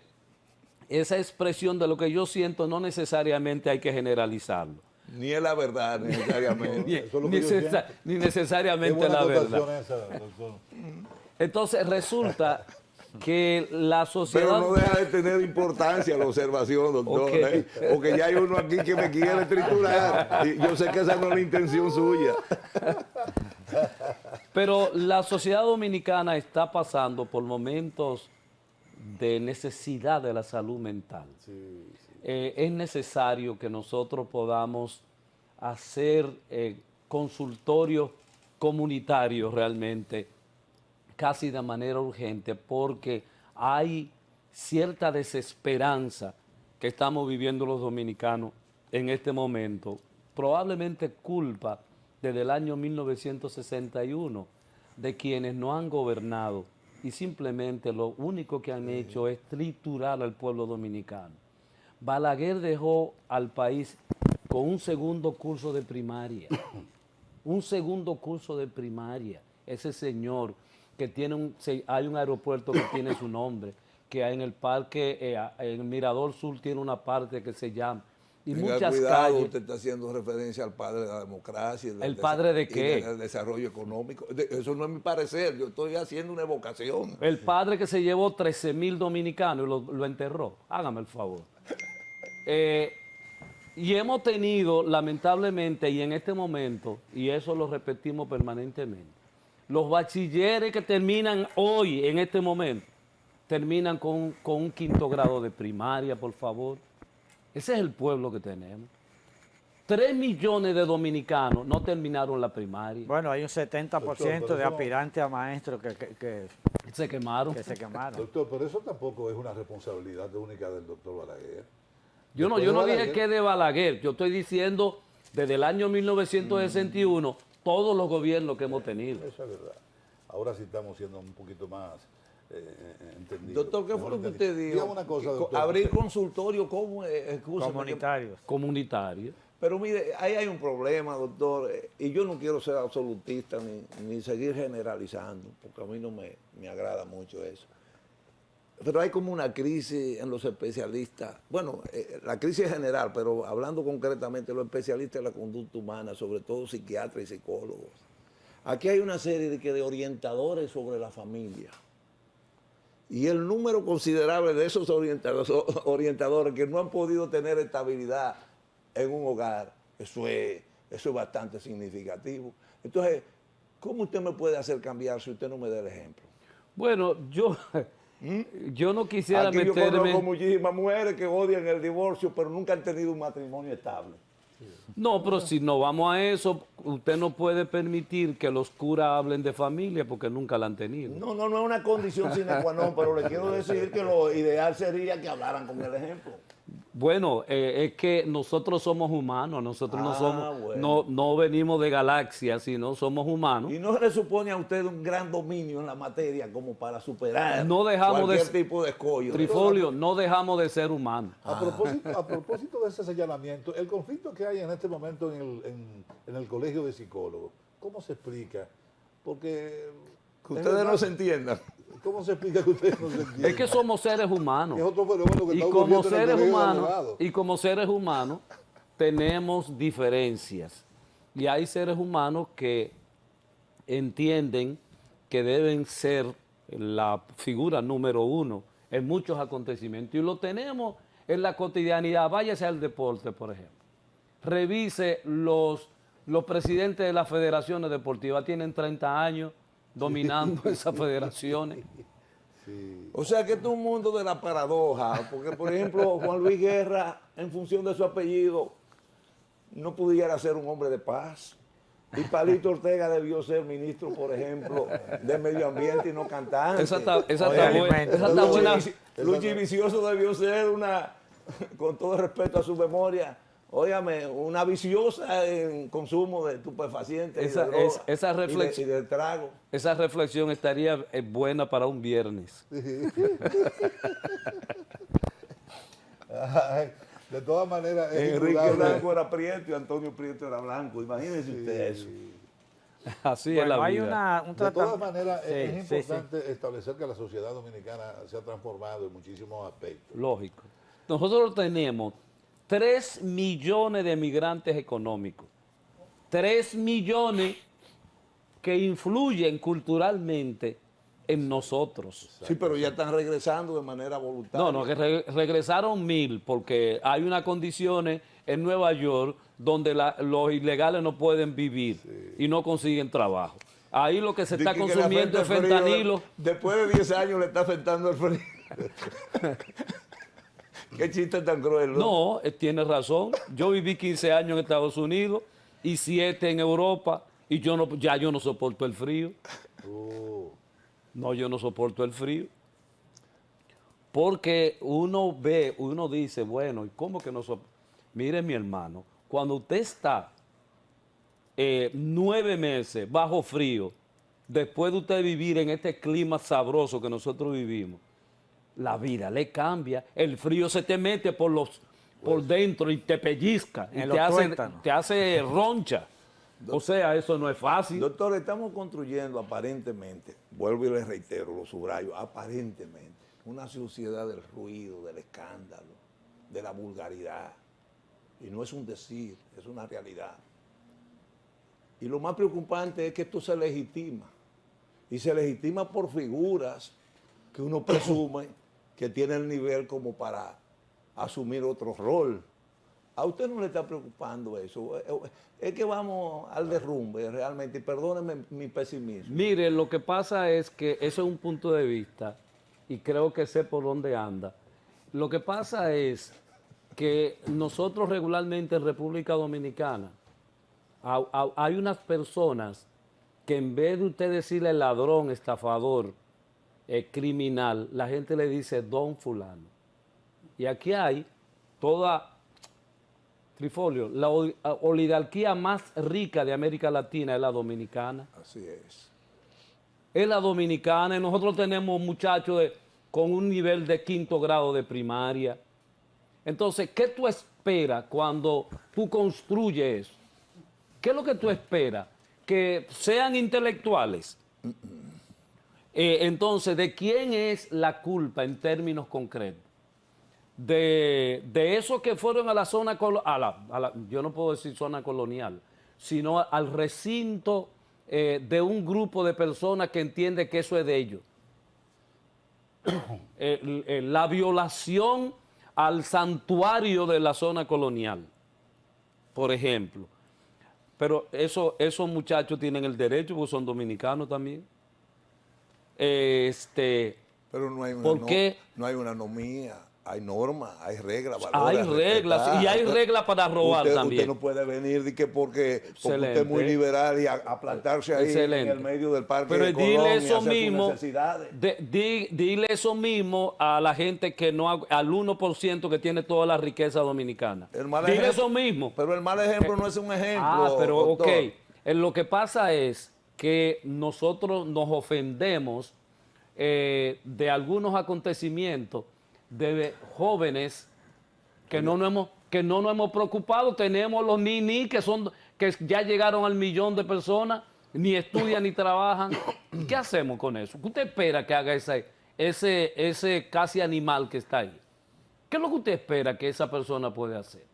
Speaker 3: esa expresión de lo que yo siento no necesariamente hay que generalizarlo.
Speaker 2: Ni es la verdad necesariamente.
Speaker 3: Ni,
Speaker 1: Eso es lo que yo siento.
Speaker 3: ni
Speaker 1: Qué
Speaker 3: necesariamente
Speaker 1: buena
Speaker 3: la
Speaker 1: acotación
Speaker 3: verdad.
Speaker 1: esa, doctor.
Speaker 3: Entonces, resulta que la
Speaker 2: Pero
Speaker 3: sociedad...
Speaker 2: no deja de tener importancia la observación, doctor.
Speaker 3: Ok.
Speaker 2: Porque ya hay uno aquí que me quiere triturar. Y yo sé que esa no es la intención suya.
Speaker 3: Pero la sociedad dominicana está pasando por momentos de necesidad de la salud mental. Es necesario que nosotros podamos hacer consultorios comunitarios realmente, casi de manera urgente, porque hay cierta desesperanza que estamos viviendo los dominicanos en este momento, probablemente culpa desde el año 1961 de quienes no han gobernado y simplemente lo único que han hecho es triturar al pueblo dominicano. Balaguer dejó al país con un segundo curso de primaria, un segundo curso de primaria. Ese señor que tiene hay un aeropuerto que tiene su nombre, que en el parque, en Mirador Sur tiene una parte que se llama, y
Speaker 2: tenga
Speaker 3: muchas
Speaker 2: cuidado,
Speaker 3: calles.
Speaker 2: usted está haciendo referencia al padre de la democracia.
Speaker 3: ¿El padre de qué?
Speaker 2: Y del desarrollo económico. Eso no es mi parecer, yo estoy haciendo una evocación.
Speaker 3: El padre que se llevó 13,000 dominicanos y lo enterró. Hágame el favor. Y hemos tenido, lamentablemente, y en este momento, y eso lo repetimos permanentemente, los bachilleres que terminan hoy, en este momento, terminan con un 5º grado de primaria, por favor. Ese es el pueblo que tenemos. 3 millones de dominicanos no terminaron la primaria.
Speaker 4: Bueno, hay un 70%
Speaker 1: Doctor,
Speaker 4: de aspirantes a maestros que
Speaker 3: Se quemaron.
Speaker 4: se quemaron.
Speaker 1: Doctor, pero eso tampoco es una responsabilidad única del doctor Balaguer.
Speaker 3: Yo no dije que de Balaguer, yo estoy diciendo desde el año 1961, todos los gobiernos que hemos tenido.
Speaker 1: Eso es verdad. Ahora sí estamos siendo un poquito más entendidos.
Speaker 2: Doctor, ¿qué fue lo que usted dijo?
Speaker 1: Dígame una cosa, doctor.
Speaker 2: Abrir consultorio, ¿cómo?
Speaker 4: Comunitarios.
Speaker 3: Comunitario.
Speaker 2: Pero mire, ahí hay un problema, doctor, y yo no quiero ser absolutista ni seguir generalizando, porque a mí no me agrada mucho eso. Pero hay como una crisis en los especialistas, bueno, la crisis general, pero hablando concretamente de los especialistas de la conducta humana, sobre todo psiquiatras y psicólogos. Aquí hay una serie de orientadores sobre la familia. Y el número considerable de esos orientadores que no han podido tener estabilidad en un hogar, eso es bastante significativo. Entonces, ¿cómo usted me puede hacer cambiar si usted no me da el ejemplo?
Speaker 3: Bueno, yo no quisiera
Speaker 2: Aquí yo conozco
Speaker 3: meterme...
Speaker 2: muchísimas mujeres que odian el divorcio, pero nunca han tenido un matrimonio estable.
Speaker 3: No, pero si no vamos a eso, usted no puede permitir que los curas hablen de familia porque nunca la han tenido.
Speaker 2: No es una condición sine qua non, pero le quiero decir que lo ideal sería que hablaran con el ejemplo.
Speaker 3: Bueno, es que nosotros somos humanos, nosotros no venimos de galaxias, sino somos humanos.
Speaker 2: Y no le supone a usted un gran dominio en la materia como para superar cualquier tipo de escollo.
Speaker 3: Trifolio, no dejamos de ser humanos.
Speaker 1: A propósito de ese señalamiento, el conflicto que hay en este momento en el Colegio de Psicólogos, ¿cómo se explica? Porque...
Speaker 2: Que ustedes no se entiendan.
Speaker 1: ¿Cómo se explica que ustedes no se entiendan?
Speaker 3: Es que somos seres humanos.
Speaker 1: Es otro fenómeno que
Speaker 3: Y
Speaker 1: está
Speaker 3: como
Speaker 1: ocurriendo en el
Speaker 3: seres
Speaker 1: Colegio de
Speaker 3: humanos,
Speaker 1: Abogados.
Speaker 3: y como seres humanos tenemos diferencias. Y hay seres humanos que entienden que deben ser la figura número 1 en muchos acontecimientos. Y lo tenemos en la cotidianidad. Váyase al deporte, por ejemplo. Revise los presidentes de las federaciones deportivas. Tienen 30 años dominando esas federaciones.
Speaker 2: Sí. O sea que esto es un mundo de la paradoja, porque por ejemplo Juan Luis Guerra, en función de su apellido, no pudiera ser un hombre de paz. Y Palito Ortega debió ser ministro, por ejemplo, de Medio Ambiente y no cantante.
Speaker 3: Esa está buena.
Speaker 2: Luchi Vicioso debió ser con todo respeto a su memoria, óigame, una viciosa en consumo de estupefacientes
Speaker 3: esa reflexión,
Speaker 2: y de trago.
Speaker 3: Esa reflexión estaría buena para un viernes.
Speaker 1: De todas maneras,
Speaker 2: Enrique Blanco era prieto y Antonio Prieto era blanco. Imagínense ustedes eso.
Speaker 3: Así es la vida.
Speaker 1: De todas maneras, es importante establecer que la sociedad dominicana se ha transformado en muchísimos aspectos.
Speaker 3: Lógico. Nosotros tenemos 3 millones de migrantes económicos. 3 millones que influyen culturalmente en nosotros.
Speaker 2: Sí, pero ya están regresando de manera voluntaria.
Speaker 3: No, que regresaron 1,000 porque hay unas condiciones en Nueva York donde los ilegales no pueden vivir y no consiguen trabajo. Ahí lo que se está consumiendo es fentanilo.
Speaker 2: Después de 10 años le está afectando el frío. Qué chiste tan cruel, ¿no?
Speaker 3: No, tiene razón. Yo viví 15 años en Estados Unidos y 7 en Europa y yo no soporto el frío. No, yo no soporto el frío. Porque uno dice, bueno, ¿y cómo que no soporto? Mire, mi hermano, cuando usted está 9 meses bajo frío, después de usted vivir en este clima sabroso que nosotros vivimos, la vida le cambia. El frío se te mete por dentro y te pellizca y te hace roncha. O sea, eso no es fácil.
Speaker 2: Doctor, estamos construyendo aparentemente, vuelvo y le reitero, lo subrayo, aparentemente, una sociedad del ruido, del escándalo, de la vulgaridad. Y no es un decir, es una realidad. Y lo más preocupante es que esto se legitima. Y se legitima por figuras que uno presume que tienen el nivel como para asumir otro rol. ¿A usted no le está preocupando eso? Es que vamos al derrumbe realmente, y perdóneme mi pesimismo.
Speaker 3: Mire, lo que pasa es que eso es un punto de vista y creo que sé por dónde anda. Lo que pasa es que nosotros regularmente en República Dominicana hay unas personas que en vez de usted decirle ladrón, estafador, criminal, la gente le dice don fulano. Y aquí hay toda, Trifolio, la oligarquía más rica de América Latina es la dominicana.
Speaker 2: Así es.
Speaker 3: Es la dominicana y nosotros tenemos muchachos con un nivel de 5º grado de primaria. Entonces, ¿qué tú esperas cuando tú construyes eso? ¿Qué es lo que tú esperas? Que sean intelectuales. Entonces, ¿de quién es la culpa en términos concretos? De esos que fueron a la zona, yo no puedo decir zona colonial, sino al recinto de un grupo de personas que entiende que eso es de ellos. La violación al santuario de la zona colonial, por ejemplo. Pero esos muchachos tienen el derecho, porque son dominicanos también.
Speaker 2: Pero no hay
Speaker 3: ¿por qué?
Speaker 2: No hay una anomía, hay normas, hay reglas.
Speaker 3: Hay reglas, y hay reglas para robar también.
Speaker 2: Usted no puede venir de que porque usted es muy liberal y a plantarse ahí en el medio del parque
Speaker 3: pero
Speaker 2: de Colón
Speaker 3: dile
Speaker 2: y
Speaker 3: eso
Speaker 2: hacer sus
Speaker 3: mismo,
Speaker 2: necesidades.
Speaker 3: dile eso mismo a la gente que no, al 1% que tiene toda la riqueza dominicana. Dile eso mismo.
Speaker 2: Pero el mal ejemplo no es un ejemplo.
Speaker 3: Pero
Speaker 2: doctor.
Speaker 3: ok. Lo que pasa es que nosotros nos ofendemos de algunos acontecimientos de jóvenes que no nos hemos preocupado. Tenemos los ni que ya llegaron al 1.000.000 de personas, ni estudian ni trabajan. ¿Qué hacemos con eso? ¿Qué usted espera que haga ese casi animal que está ahí? ¿Qué es lo que usted espera que esa persona puede hacer?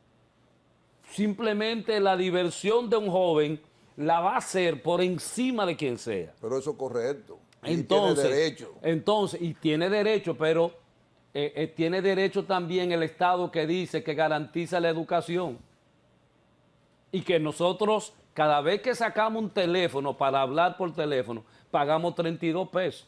Speaker 3: Simplemente la diversión de un joven la va a hacer por encima de quien sea.
Speaker 2: Pero eso es correcto.
Speaker 3: Entonces,
Speaker 2: tiene derecho.
Speaker 3: Y tiene derecho, pero tiene derecho también el Estado que dice que garantiza la educación. Y que nosotros, cada vez que sacamos un teléfono para hablar por teléfono, pagamos 32 pesos.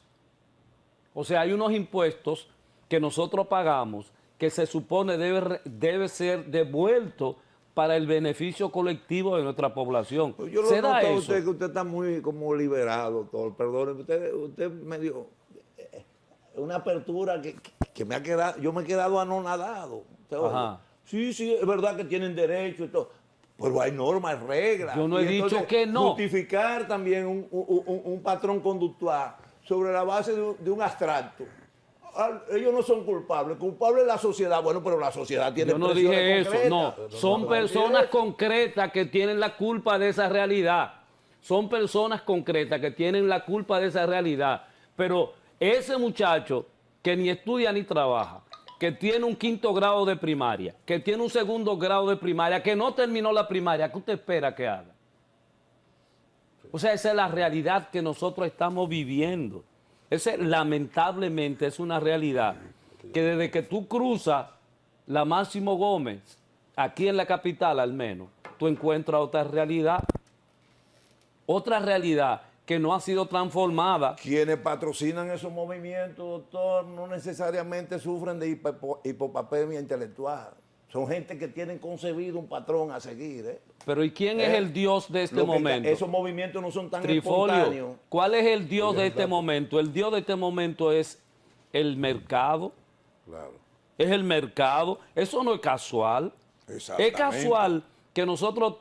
Speaker 3: O sea, hay unos impuestos que nosotros pagamos que se supone debe ser devuelto para el beneficio colectivo de nuestra población.
Speaker 2: Pues yo lo noto a usted que usted está muy como liberado, doctor. Perdón, usted me dio una apertura que me ha quedado, yo me he quedado anonadado.
Speaker 3: Ajá.
Speaker 2: Sí, es verdad que tienen derecho y todo, pero hay normas, reglas.
Speaker 3: Yo no he dicho que no.
Speaker 2: Justificar también un patrón conductual sobre la base de un abstracto. Ellos no son culpables, culpable es la sociedad. Bueno, pero la sociedad tiene.
Speaker 3: Yo no dije eso, no. Son personas concretas que tienen la culpa de esa realidad. Son personas concretas que tienen la culpa de esa realidad. Pero ese muchacho que ni estudia ni trabaja, que tiene un 5º grado de primaria, que tiene un 2º grado de primaria, que no terminó la primaria, ¿qué usted espera que haga? O sea, esa es la realidad que nosotros estamos viviendo. Lamentablemente es una realidad que desde que tú cruzas la Máximo Gómez, aquí en la capital al menos, tú encuentras otra realidad que no ha sido transformada.
Speaker 2: Quienes patrocinan esos movimientos, doctor, no necesariamente sufren de hipopapemia intelectual. Son gente que tienen concebido un patrón a seguir.
Speaker 3: Pero ¿y quién es el Dios de este momento?
Speaker 2: Esos movimientos no son tan
Speaker 3: Trifolio,
Speaker 2: espontáneos.
Speaker 3: ¿cuál es el Dios de este momento? El Dios de este momento es el mercado.
Speaker 2: Claro.
Speaker 3: Es el mercado. Eso no es casual. Es casual que nosotros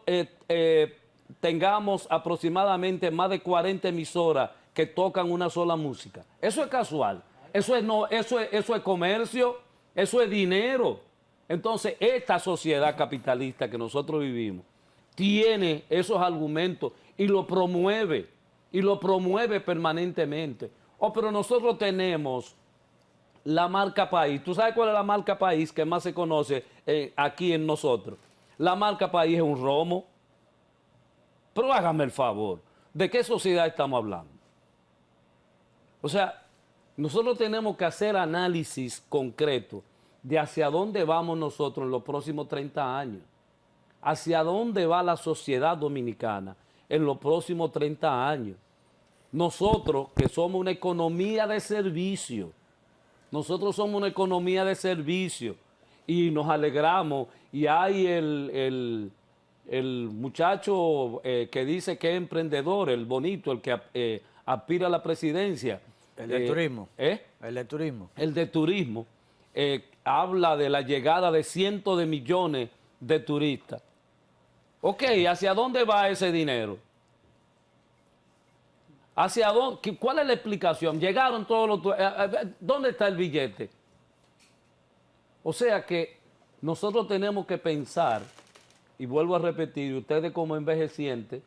Speaker 3: tengamos aproximadamente más de 40 emisoras que tocan una sola música. Eso es casual. Eso es comercio, eso es dinero. Entonces, esta sociedad capitalista que nosotros vivimos tiene esos argumentos y lo promueve permanentemente. Pero nosotros tenemos la marca país. ¿Tú sabes cuál es la marca país que más se conoce aquí en nosotros? La marca país es un romo. Pero hágame el favor, ¿de qué sociedad estamos hablando? O sea, nosotros tenemos que hacer análisis concreto de hacia dónde vamos nosotros en los próximos 30 años. Hacia dónde va la sociedad dominicana en los próximos 30 años. Nosotros, que somos una economía de servicio, y nos alegramos, y hay el muchacho que dice que es emprendedor, el bonito, el que aspira a la presidencia.
Speaker 4: El de turismo.
Speaker 3: El de turismo. El de turismo. Habla de la llegada de cientos de millones de turistas. Ok, ¿hacia dónde va ese dinero? ¿Hacia dónde? ¿Cuál es la explicación? Llegaron todos los turistas. ¿Dónde está el billete? O sea que nosotros tenemos que pensar, y vuelvo a repetir, ustedes como envejecientes,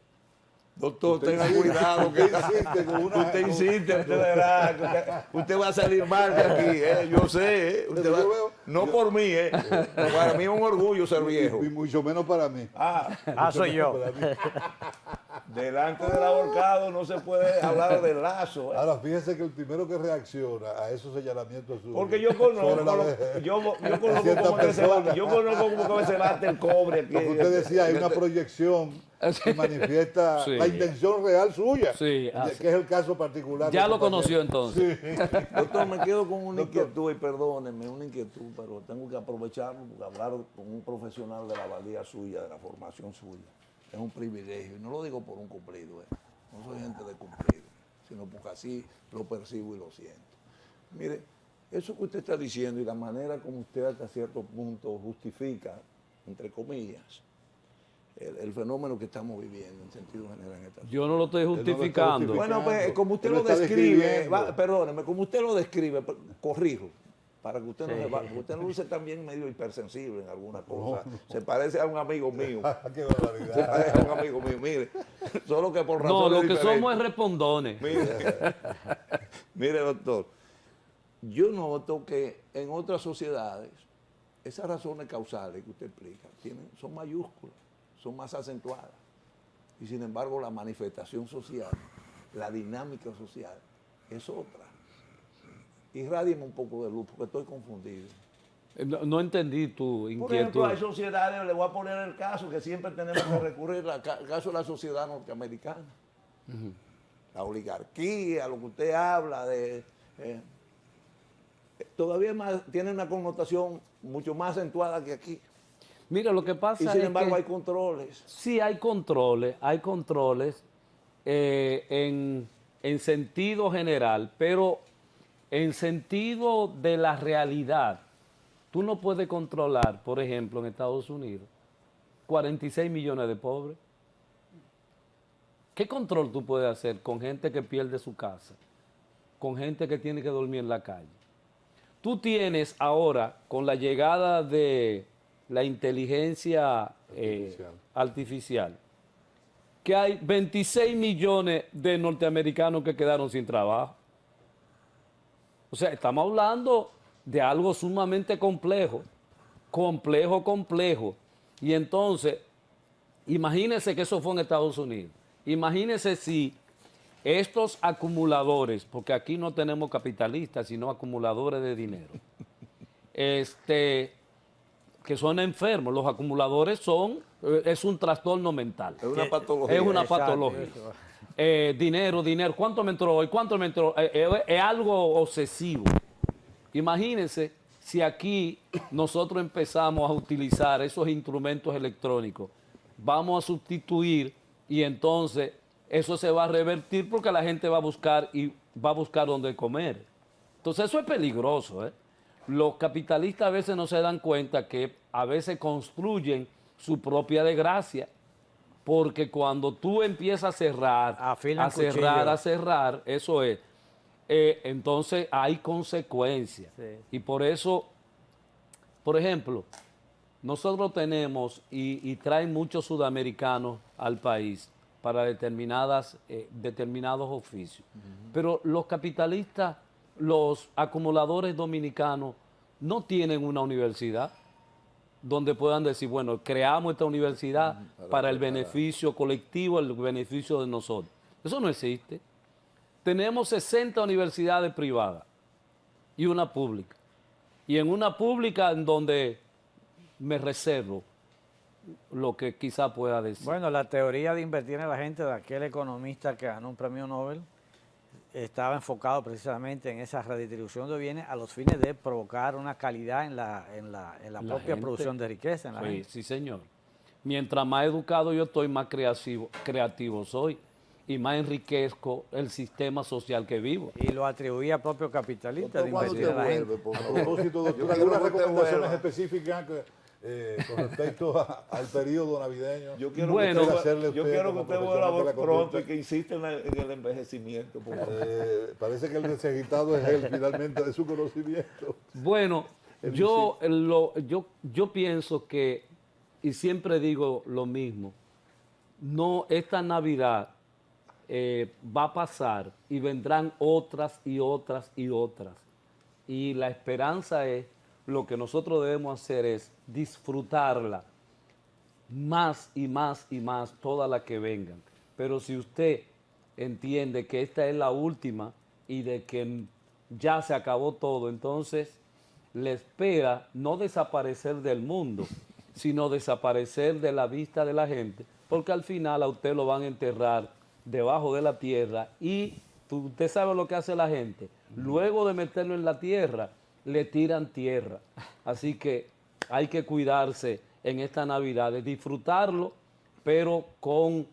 Speaker 2: doctor, tenga cuidado, que usted insiste, usted verá, usted va a salir mal de aquí, yo sé, no por mí, para mí es un orgullo ser viejo.
Speaker 1: Y mucho menos para mí.
Speaker 4: Soy yo.
Speaker 2: Delante del ahorcado no se puede hablar de lazo.
Speaker 1: Ahora, fíjense que el primero que reacciona a esos señalamientos suyos.
Speaker 2: Porque yo conozco cómo que se bate el cobre aquí.
Speaker 1: Lo que usted decía, hay una proyección que manifiesta la intención real suya, que es el caso particular.
Speaker 3: Ya lo conoció entonces.
Speaker 2: Sí. Doctor, me quedo con una inquietud, y perdóneme, una inquietud, pero tengo que aprovecharlo porque hablar con un profesional de la valía suya, de la formación suya, es un privilegio. Y no lo digo por un cumplido, no soy gente de cumplido, sino porque así lo percibo y lo siento. Mire, eso que usted está diciendo y la manera como usted hasta cierto punto justifica, entre comillas, el fenómeno que estamos viviendo en sentido general en esta sociedad.
Speaker 3: Yo no lo estoy justificando.
Speaker 2: Bueno, pues como usted lo describe, perdóneme, como used lo describe, corrijo, para que usted no se vaya, porque usted luce también medio hipersensible en alguna cosa. Se parece a un amigo mío.
Speaker 1: ¡Qué barbaridad!
Speaker 2: Se parece a un amigo mío, mire. Solo que por razón.
Speaker 3: No, lo que somos es respondones.
Speaker 2: Mire, doctor, yo noto que en otras sociedades esas razones causales que usted explica son mayúsculas, son más acentuadas. Y sin embargo la manifestación social, la dinámica social es otra. Irrádiem un poco de luz porque estoy confundido.
Speaker 3: No entendí tu inquietud.
Speaker 2: Por ejemplo, hay sociedades, le voy a poner el caso que siempre tenemos que recurrir al caso de la sociedad norteamericana. La oligarquía, lo que usted habla de... todavía tiene una connotación mucho más acentuada que aquí.
Speaker 3: Mira, lo que pasa es que...
Speaker 2: Y sin embargo hay controles.
Speaker 3: Sí, hay controles en sentido general, pero en sentido de la realidad, tú no puedes controlar, por ejemplo, en Estados Unidos, 46 millones de pobres. ¿Qué control tú puedes hacer con gente que pierde su casa, con gente que tiene que dormir en la calle? Tú tienes ahora, con la llegada de la inteligencia artificial, que hay 26 millones de norteamericanos que quedaron sin trabajo. O sea, estamos hablando de algo sumamente complejo. Y entonces, imagínense que eso fue en Estados Unidos. Imagínense si estos acumuladores, porque aquí no tenemos capitalistas, sino acumuladores de dinero, que son enfermos. Los acumuladores es un trastorno mental.
Speaker 2: Es una patología.
Speaker 3: Es una patología. dinero, ¿cuánto me entró hoy? ¿Cuánto me entró? Es algo obsesivo. Imagínense si aquí nosotros empezamos a utilizar esos instrumentos electrónicos, vamos a sustituir y entonces eso se va a revertir porque la gente va a buscar y va a buscar dónde comer. Entonces eso es peligroso, ¿eh? Los capitalistas a veces no se dan cuenta que a veces construyen su propia desgracia, porque cuando tú empiezas a cerrar, a cerrar, eso es, entonces hay consecuencias. Sí. Y por eso, por ejemplo, nosotros tenemos y traen muchos sudamericanos al país para determinados oficios. Pero los capitalistas, los acumuladores dominicanos no tienen una universidad donde puedan decir, bueno, creamos esta universidad para el beneficio colectivo, el beneficio de nosotros. Eso no existe. Tenemos 60 universidades privadas y una pública. Y en una pública en donde me reservo lo que quizá pueda decir.
Speaker 4: Bueno, la teoría de invertir en la gente de aquel economista que ganó un premio Nobel estaba enfocado precisamente en esa redistribución de bienes a los fines de provocar una calidad en la propia producción de riqueza. En la gente.
Speaker 3: Sí, señor. Mientras más educado yo estoy, más creativo soy y más enriquezco el sistema social que vivo.
Speaker 4: Y lo atribuía al propio capitalista de invertir en la gente.
Speaker 1: A propósito, doctor, ¿algunas recomendaciones específicas con respecto al periodo navideño?
Speaker 2: Yo quiero que usted vuelva pronto y que insista en el envejecimiento.
Speaker 1: Parece que el necesitado es él finalmente de su conocimiento.
Speaker 3: Bueno, yo pienso que, y siempre digo lo mismo, no, esta Navidad va a pasar y vendrán otras y otras y otras. Y la esperanza es, lo que nosotros debemos hacer es disfrutarla más y más y más, todas las que vengan. Pero si usted entiende que esta es la última y de que ya se acabó todo, entonces le espera no desaparecer del mundo, sino desaparecer de la vista de la gente, porque al final a usted lo van a enterrar debajo de la tierra y usted sabe lo que hace la gente. Luego de meterlo en la tierra, le tiran tierra. Así que hay que cuidarse en esta Navidad, de disfrutarlo, pero con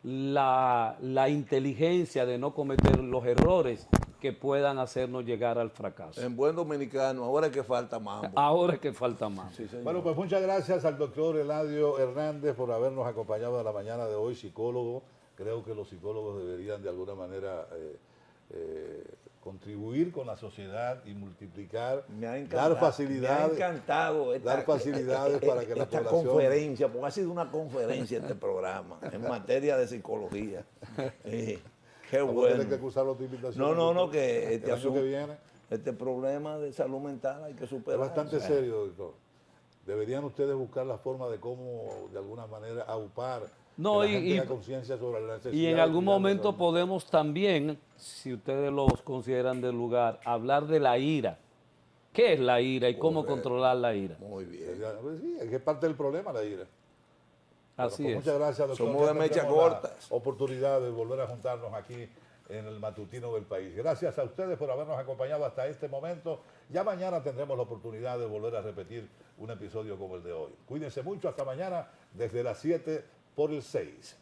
Speaker 3: la inteligencia de no cometer los errores que puedan hacernos llegar al fracaso.
Speaker 2: En buen dominicano, ahora es que falta mambo.
Speaker 3: Ahora es que falta mambo.
Speaker 1: Sí, bueno, pues muchas gracias al doctor Eladio Hernández por habernos acompañado en la mañana de hoy, psicólogo. Creo que los psicólogos deberían de alguna manera contribuir con la sociedad y multiplicar, dar facilidades.
Speaker 2: Me ha encantado
Speaker 1: dar facilidades para que la población...
Speaker 2: conferencia, porque ha sido una conferencia este programa en materia de psicología. Qué bueno.
Speaker 1: Tienes que acusar otra invitación.
Speaker 2: No, que
Speaker 1: el año que viene.
Speaker 2: Este problema de salud mental hay que superar.
Speaker 1: Es bastante serio, doctor. Deberían ustedes buscar la forma de cómo, de alguna manera, aupar conciencia sobre la necesidad.
Speaker 3: Y en algún momento podemos también, si ustedes los consideran del lugar, hablar de la ira. ¿Qué es la ira y cómo controlar la ira?
Speaker 1: Muy bien. Pues sí, es que es parte del problema la ira.
Speaker 3: Así es.
Speaker 1: Muchas gracias, doctor.
Speaker 2: Somos de mecha cortas.
Speaker 1: Oportunidad de volver a juntarnos aquí en el matutino del país. Gracias a ustedes por habernos acompañado hasta este momento. Ya mañana tendremos la oportunidad de volver a repetir un episodio como el de hoy. Cuídense mucho, hasta mañana desde las 7 por el 6.